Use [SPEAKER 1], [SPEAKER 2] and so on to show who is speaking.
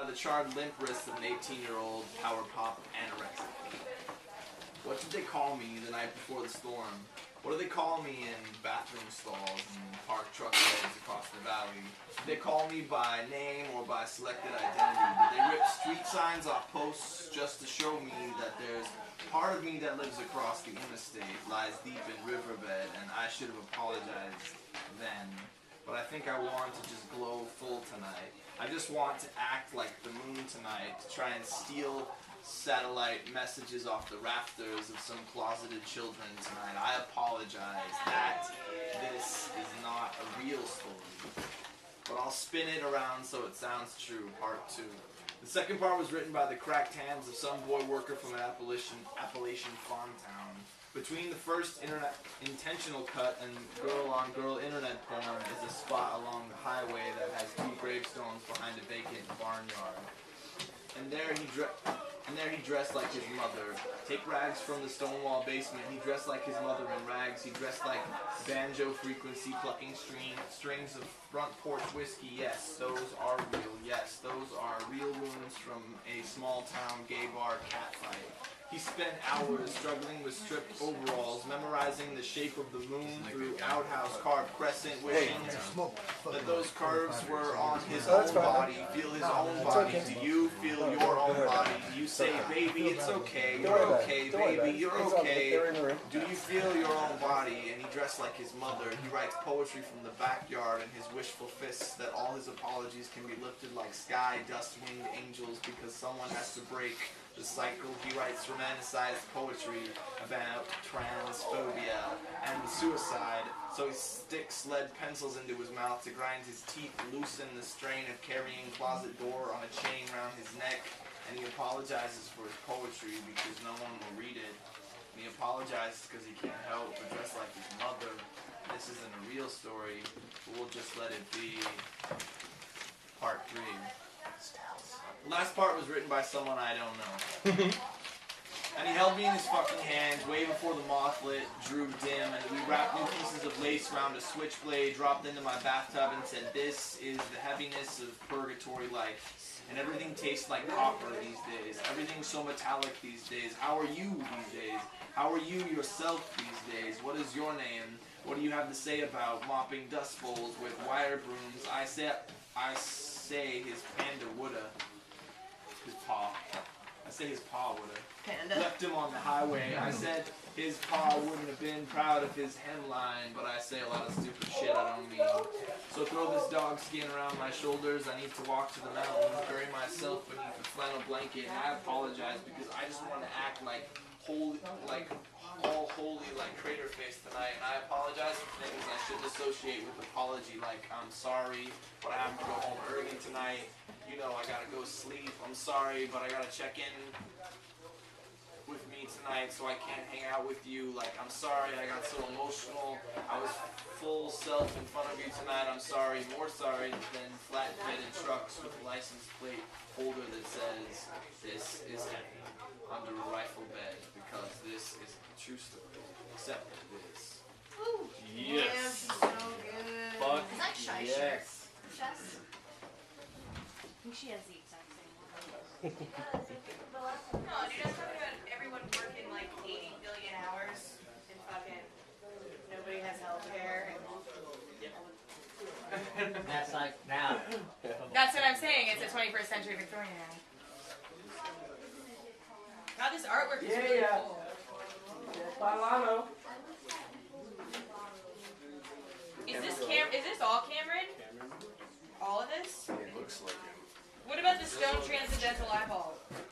[SPEAKER 1] The charred limp wrists of an 18-year-old power pop anorexic. What did they call me the night before the storm? What do they call me in bathroom stalls and parked truck beds across the valley? Did they call me by name or by selected identity? Did they rip street signs off posts just to show me that there's part of me that lives across the interstate, lies deep in riverbed, and I should have apologized then? But I think I want to just glow full tonight. I just want to act like the moon tonight, to try and steal satellite messages off the rafters of some closeted children tonight. I apologize that this is not a real story. But I'll spin it around so it sounds true, part 2. The second part was written by the cracked hands of some boy worker from an Appalachian farm town. Between the first intentional cut and girl-on-girl internet porn is a spot along the highway that has 2 gravestones behind a vacant barnyard. And there he dressed like his mother. Take rags from the Stonewall basement. He dressed like his mother in rags. He dressed like banjo frequency plucking strings of front porch whiskey. Yes, those are real. Yes, those are real wounds from a small town gay bar catfight. He spent hours struggling with stripped overalls, memorizing the shape of the moon through outhouse carved crescent, wishing that those curves were on his own body. Feel his own body. Do you feel your own body? Do you say, baby, it's okay, you're okay, baby, you're okay? Do you feel your own body? And he dressed like his mother. He writes poetry from the backyard in his wishful fists that all his apologies can be lifted like sky dust-winged angels because someone has to break the cycle. He writes romanticized poetry about transphobia and suicide, so he sticks lead pencils into his mouth to grind his teeth, loosen the strain of carrying closet door on a chain around his neck, and he apologizes for his poetry because no one will read it, and he apologizes because he can't help but dress like his mother. This isn't a real story, but we'll just let it be. Part 3. The last part was written by someone I don't know. And he held me in his fucking hands way before the moth lit drew dim, and we wrapped new pieces of lace around a switchblade, dropped into my bathtub, and said, "This is the heaviness of purgatory life." And everything tastes like copper these days. Everything's so metallic these days. How are you these days? How are you yourself these days? What is your name? What do you have to say about mopping dust bowls with wire brooms? I say his panda woulda. His paw. I say his paw woulda.
[SPEAKER 2] Panda.
[SPEAKER 1] Left him on the highway. I said his paw wouldn't have been proud of his hemline, but I say a lot of stupid shit I don't mean. So throw this dog skin around my shoulders. I need to walk to the mountains, bury myself beneath a flannel blanket, and I apologize because I just want to act like holy, like all holy, like crater face tonight, and I apologize for things I should associate with apology, like I'm sorry, but I have to go home early tonight. You know I gotta go sleep. I'm sorry, but I gotta check in with me tonight, so I can't hang out with you. Like, I'm sorry, I got so emotional. I was full self in front of you tonight. I'm sorry, more sorry than flatbed trucks with a license plate holder that says, "This is heavy," under a rifle bed, because this is a true story, except this.
[SPEAKER 2] Woo.
[SPEAKER 1] Yes.
[SPEAKER 2] Damn, she's so good.
[SPEAKER 1] Fuck
[SPEAKER 2] is that shy
[SPEAKER 1] yes.
[SPEAKER 2] shirts? Chest? I think she has the exact same one.
[SPEAKER 3] No, dude, I'm talking about everyone working like 80 billion hours and fucking nobody has health care.
[SPEAKER 4] That's like now.
[SPEAKER 3] That's what I'm saying. It's a 21st century Victorian era. God, this artwork is really cool. Is this all Cameron? All of this?
[SPEAKER 1] It looks like it.
[SPEAKER 3] What about the stone transcendental eyeball?